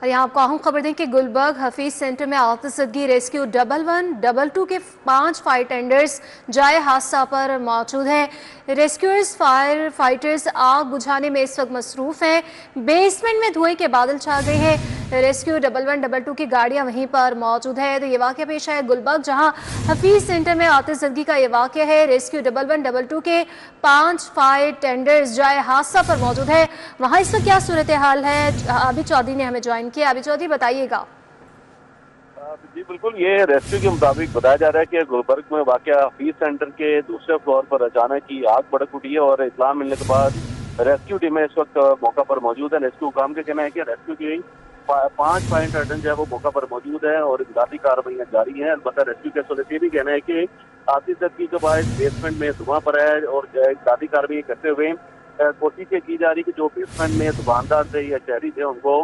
اور یہاں आपको अहम खबर दें कि गुलबर्ग हफीज सेंटर में आतिशज़दगी रेस्क्यू 11-1-22 के 5 फायर टेंडर्स जाए हादसा पर मौजूद हैं। रेस्क्यूअर्स फायर फाइटर्स आग बुझाने में इस वक्त मसरूफ हैं। बेसमेंट में धुएं के बादल छा गए हैं। रेस्क्यू 11-1-22 की गाड़ियां वहीं पर मौजूद है। तो ये वाक़या पेश आया गुलबर्ग, जहां हफीज सेंटर में आतिशज़दगी का ये वाक़या है। रेस्क्यू 11-1-22 के 5 फायर टेंडर्स जाए हादसा पर मौजूद है। वहाँ इस वक्त क्या सूरत हाल है, आबिद चौधरी ने हमें ज्वाइन किया। आबिद चौधरी बताइएगा। जी बिल्कुल, ये रेस्क्यू के मुताबिक बताया जा रहा है कि गुलबर्ग में वाक़या हफीज सेंटर के दूसरे फ्लोर पर अचानक ही आग भड़क उठी है और इत्तला मिलने के बाद रेस्क्यू टीमें इस वक्त मौका पर मौजूद है। रेस्क्यू काम का कहना है कि रेस्क्यू की 5 फायर टेंडर जो है वो मौका पर मौजूद है और इमदादी कार्रवाइयाँ जारी हैं। अलबत्ता रेस्क्यू के सूरत ये भी कहना है कि आतिशज़दगी के बाद बेसमेंट में धुआं पड़ा है और इमदादी कार्रवाई करते हुए कोशिश की जा रही है कि जो बेसमेंट में दुकानदार थे या शहरी थे उनको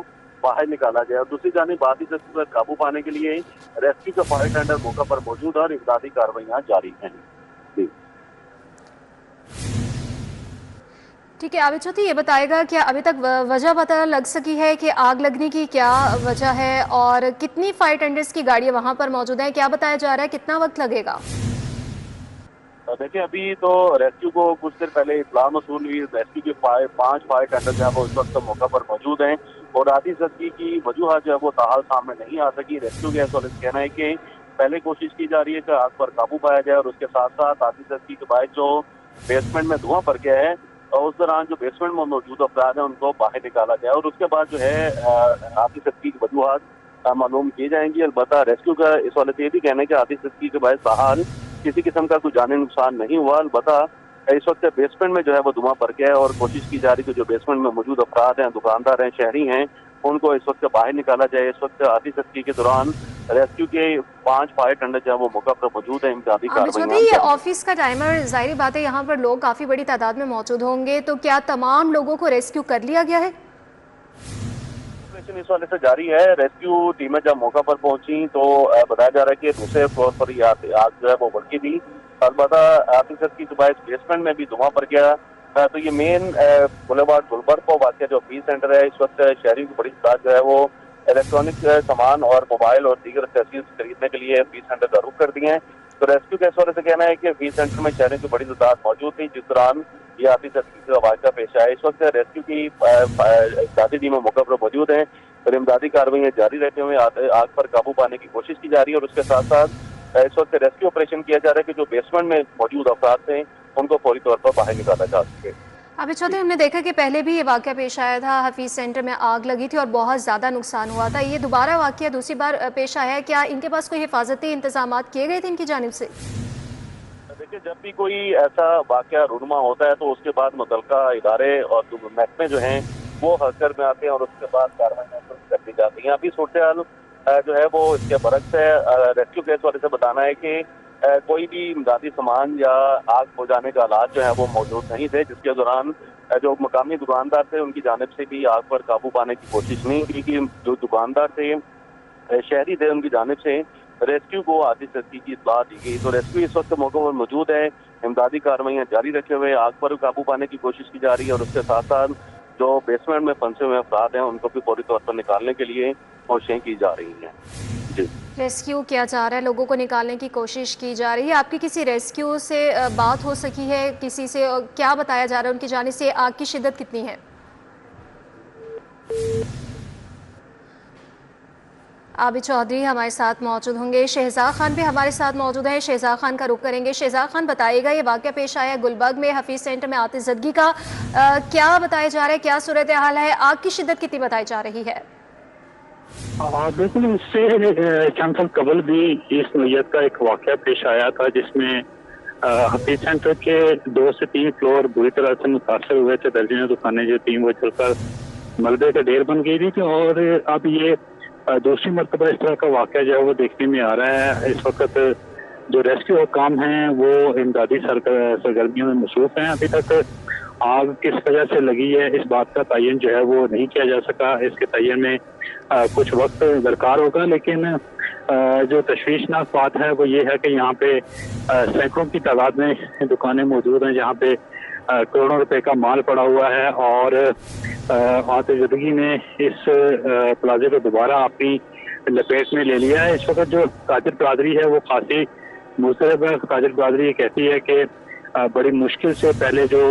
बाहर निकाला जाए। और दूसरी जानिब आतिशज़दगी पर काबू पाने के लिए रेस्क्यू का फायर टेंडर मौका पर मौजूद है और इमदादी कार्रवाइयाँ जारी हैं। ठीक है आबिद चौधरी, ये बताएगा क्या अभी तक वजह पता लग सकी है कि आग लगने की क्या वजह है और कितनी फायर टेंडर्स की गाड़ियां वहां पर मौजूद हैं? क्या बताया जा रहा है, कितना वक्त लगेगा? देखिए, अभी तो रेस्क्यू को कुछ देर पहले इत्तला मौसूल हुई। रेस्क्यू के 5 फायर टेंडर जो है वो इस वक्त मौका पर मौजूद हैं और आतिशज़दगी की वजूहत जो है वो ताहाल सामने नहीं आ सकी। रेस्क्यू के कहना है कि पहले कोशिश की जा रही है कि आग पर काबू पाया जाए और उसके साथ साथ आतिशज़दगी के बाद जो बेसमेंट में धुआं भर गया है और उस दौरान जो बेसमेंट में मौजूद अफराद हैं उनको बाहर निकाला जाए और उसके बाद जो है आतिशज़दगी की वजूहत मालूम की जाएंगी। अलबत्ता रेस्क्यू का इस वाले से ये भी कहना है कि आतिशज़दगी के बाद बहाल किसी किस्म का कोई जानी नुकसान नहीं हुआ। अलबत्ता इस वक्त बेसमेंट में जो है वो धुआं भर गया है और कोशिश की जा रही है कि जो बेसमेंट में मौजूद अफराद हैं, दुकानदार हैं, शहरी हैं, उनको इस वक्त बाहर निकाला जाए। इस वक्त आतिशज़दगी के दौरान रेस्क्यू के 5 फायर टेंडर जो है वो मौका पर मौजूद है। इमदादी कार्रवाई ये ऑफिस का टाइमर, जाहिर बात है यहाँ पर लोग काफी बड़ी तादाद में मौजूद होंगे, तो क्या तमाम लोगों को रेस्क्यू कर लिया गया है? इस वाले से जारी है। रेस्क्यू टीमें जब मौका पर पहुंची तो बताया जा रहा है कि दूसरे फ्लोर पर ही आग जो है वो भड़की थी। अलबत्ता आतिशज़दगी के बाद बेसमेंट में भी धुआं भर गया। तो ये मेन बुलेवार्ड गुलबर्ग को वाक़या जो हफीज सेंटर है, इस वक्त शहरी की बड़ी तादाद जो है वो इलेक्ट्रॉनिक सामान और मोबाइल और दीगर एक्सेसरीज खरीदने के लिए हफीज सेंटर का रुख कर दिए हैं। तो रेस्क्यू के इस वाले से कहना है कि हफीज सेंटर में शहरों की बड़ी तादाद मौजूद थी जिस दौरान ये आतिशज़दगी का वाक़या पेश आया। इस वक्त रेस्क्यू की इमदादी टीमें मौके पर मौजूद हैं और इमदादी कार्रवाइयाँ जारी रहते हुए आग पर काबू पाने की कोशिश की जा रही है और उसके साथ साथ इस वक्त रेस्क्यू ऑपरेशन किया जा रहा है कि जो बेसमेंट में मौजूद अफराद थे उनको फौरी तौर पर बाहर निकाला जा सके। आबिद चौधरी, हमने देखा कि पहले भी ये वाक़या पेश आया था, हफीज सेंटर में आग लगी थी और बहुत ज़्यादा नुकसान हुआ था। ये दोबारा वाक़या दूसरी बार पेश आया है, क्या इनके पास कोई हिफाजती इंतजाम किए गए थे इनकी जानिब से? देखिए, जब भी कोई ऐसा वाक़या रूनुमा होता है तो उसके बाद मुतल्लिका इदारे और महकमे जो हैं वो हरकत में आते हैं और उसके बाद कार्रवाई कर दी जाती हैं। अभी सूरत हाल जो है वो इसके बरक्स है। रेस्क्यू केस वाले से बताना है कि कोई भी इमदादी सामान या आग बुझाने का आलात जो है वो मौजूद नहीं थे, जिसके दौरान जो मकामी दुकानदार थे उनकी जानिब से भी आग पर काबू पाने की कोशिश नहीं की कि जो दुकानदार थे, शहरी थे, उनकी जानिब से रेस्क्यू को आतिशज़दगी की इत्तला दी गई। तो रेस्क्यू इस वक्त मौके पर मौजूद है, इमदादी कार्रवाइयाँ जारी रखे हुए आग पर काबू पाने की कोशिश की जा रही है और उसके साथ साथ जो बेसमेंट में फंसे हुए अफराद हैं उनको भी फौरी तौर पर निकालने के लिए कोशिशें की जा रही हैं। जी, रेस्क्यू किया जा रहा है, लोगों को निकालने की कोशिश की जा रही है। आपकी किसी रेस्क्यू से बात हो सकी है किसी से? क्या बताया जा रहा है उनकी जानिब से, आग की शिद्दत कितनी है? आबिद चौधरी हमारे साथ मौजूद होंगे, शहजाद खान भी हमारे साथ मौजूद है। शहजाद खान का रुख करेंगे। शहजाद खान, बताइएगा, ये वाक़या पेश आया है गुलबर्ग में हफीज सेंटर में आतिशज़दगी का, क्या बताया जा रहा है, क्या सूरत हाल है, आग की शिद्दत कितनी बताई जा रही है? बिल्कुल, इससे चंद साल कबल भी इस नोयत का एक वाक़या पेश आया था जिसमें हफीज सेंटर के 2 से 3 फ्लोर बुरी तरह से मुतासर हुए थे। दर्जनों दुकानें जो थी वो जलकर मलबे का ढेर बन गई थी और अब ये दूसरी मरतबा इस तरह का वाक़या जो है वो देखने में आ रहा है। इस वक्त जो रेस्क्यू काम हैं वो इमदादी सरगर्मियों में मसरूफ हैं। अभी तक आग किस वजह से लगी है इस बात का तयन जो है वो नहीं किया जा सका। इसके तयन में कुछ वक्त दरकार होगा, लेकिन जो तशवीशनाक बात है वो ये है कि यहाँ पे सैकड़ों की तादाद में दुकानें मौजूद हैं जहाँ पे करोड़ों रुपए का माल पड़ा हुआ है और आतिशबाजी ने इस प्लाजे को दोबारा अपनी लपेट में ले लिया है। इस वक्त जो ताजिर बरादरी है वो खासी मुस्तरब है। ताजिर बरादरी ये कहती है कि बड़ी मुश्किल से पहले जो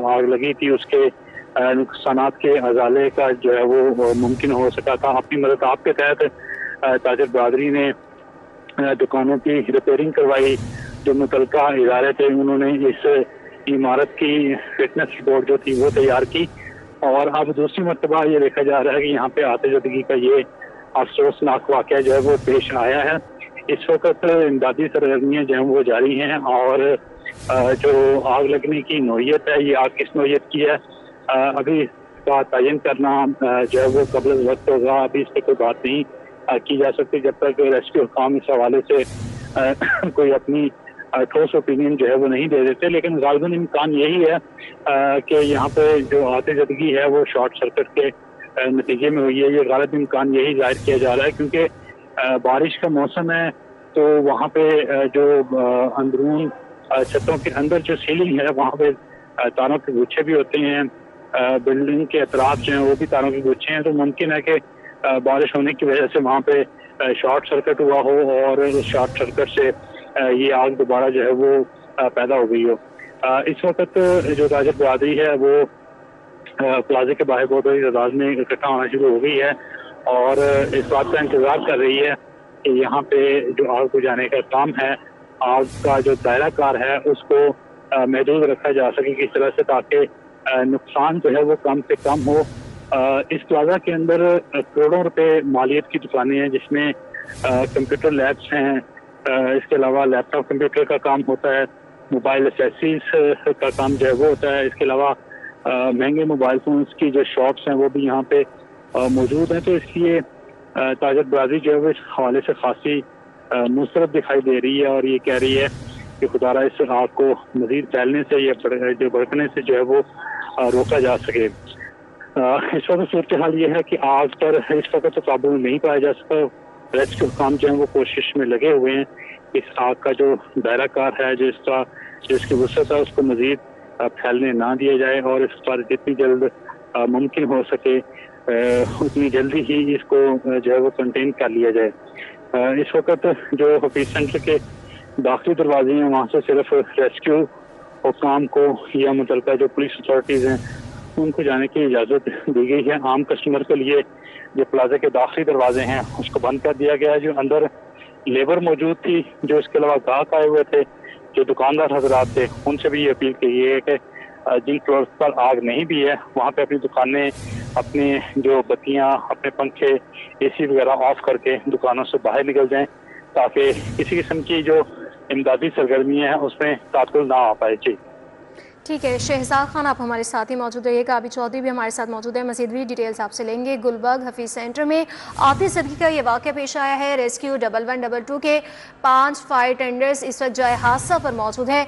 आग लगी थी उसके नुकसानात के अजाले का जो है वो मुमकिन हो सका था। अपनी मदद आपके तहत ताजिर बरादरी ने दुकानों की रिपेयरिंग करवाई। जो मुतलका इदारे थे उन्होंने इस इमारत की फिटनेस रिपोर्ट जो थी वो तैयार की और अब दूसरी मरतबा ये देखा जा रहा है कि यहाँ पे आतिशबाजी का ये अफसोसनाक वाक़या जो है वो पेश आया है। इस वक्त इमदादी सरगर्मियाँ जो हैं वो जारी हैं और जो आग लगने की नौयत है, ये आग किस नौयत की है अभी इसका तयन करना जो है वो कबल वक्त होगा। अभी इस पर कोई बात नहीं की जा सकती जब तक रेस्क्यू हुकाम इस हवाले से कोई अपनी ठोस ओपिनियन जो है वो नहीं दे देते। लेकिन गालिबन इम्कान यही है कि यहाँ पे जो आतिशबाजी है वो शॉर्ट सर्किट के नतीजे में हुई है। ये गालिब इम्कान यही जाहिर किया जा रहा है क्योंकि बारिश का मौसम है तो वहाँ पे जो अंदरून छतों के अंदर जो सीलिंग है वहाँ पे तारों के गुच्छे भी होते हैं। बिल्डिंग के अतराफ जो हैं वो भी तारों के गुच्छे हैं, तो मुमकिन है कि बारिश होने की वजह से वहाँ पे शॉर्ट सर्किट हुआ हो और उस शॉर्ट सर्किट से ये आग दोबारा जो है वो पैदा हो गई हो। इस वक्त जो ताजिर बरादरी है वो प्लाजे के बाहर बहुत बड़ी तादाद में इकट्ठा होना शुरू हो गई है और इस बात का इंतजार कर रही है कि यहाँ पे जो आग बुझाने का काम है, आग का जो दायरा कार है उसको महदूद रखा जा सके किस तरह से ताकि नुकसान जो है वो कम से कम हो। इस प्लाजा के अंदर करोड़ों रुपए मालियत की दुकानें हैं जिसमें कंप्यूटर लैब्स हैं, इसके अलावा लैपटॉप कंप्यूटर का काम होता है, मोबाइल एसेसरीज का काम जो है वो होता है। इसके अलावा महंगे मोबाइल फोन्स की जो शॉप्स हैं वो भी यहाँ पे मौजूद हैं। तो इसलिए ताजिर बरादरी जो है वो इस हवाले से खासी मुस्तरब दिखाई दे रही है और ये कह रही है कि खुदारा इस आग को मजीद फैलने से या जो भड़कने से जो है वो रोका जा सके। इस वक्त सूरत हाल ये है कि आग पर इस वक्त तो काबू नहीं पाया जा सका। रेस्क्यू काम जो है वो कोशिश में लगे हुए हैं। इस आग का जो दायरा कार है जो इसकी वसअत है उसको मजीद फैलने ना दिया जाए और इस पर जितनी जल्द मुमकिन हो सके उतनी जल्दी ही इसको जो है वो कंटेन कर लिया जाए। इस वक्त जो हफीज सेंटर के दाखिली दरवाजे हैं वहाँ से सिर्फ रेस्क्यू हुकाम को या मुतलका जो पुलिस अथॉरिटीज़ हैं उनको जाने की इजाज़त दी गई है। आम कस्टमर के लिए जो प्लाजा के दाखिली दरवाजे हैं उसको बंद कर दिया गया है। जो अंदर लेबर मौजूद थी, जो इसके अलावा ग्राहक आए हुए थे, जो दुकानदार हजरात थे, उनसे भी ये अपील की है कि जिन फ्लोर पर आग नहीं भी है वहाँ पे अपनी दुकानें, अपने जो बत्तियाँ, अपने पंखे, एसी वगैरह ऑफ करके दुकानों से बाहर निकल जाएं ताकि किसी किस्म की जो इमदादी सरगर्मियाँ हैं उसमें तात्कुल ना आ पाए। जी ठीक है शहजाद खान, आप हमारे साथ ही मौजूद रहिएगा। अभी चौधरी भी हमारे साथ मौजूद है, मज़ीद भी डिटेल्स आपसे लेंगे। गुलबर्ग हफीज सेंटर में आतिशबाजी का ये वाक़या पेश आया है। रेस्क्यू 1112 के 5 फायर टेंडर्स इस वक्त जाए हादसा पर मौजूद है।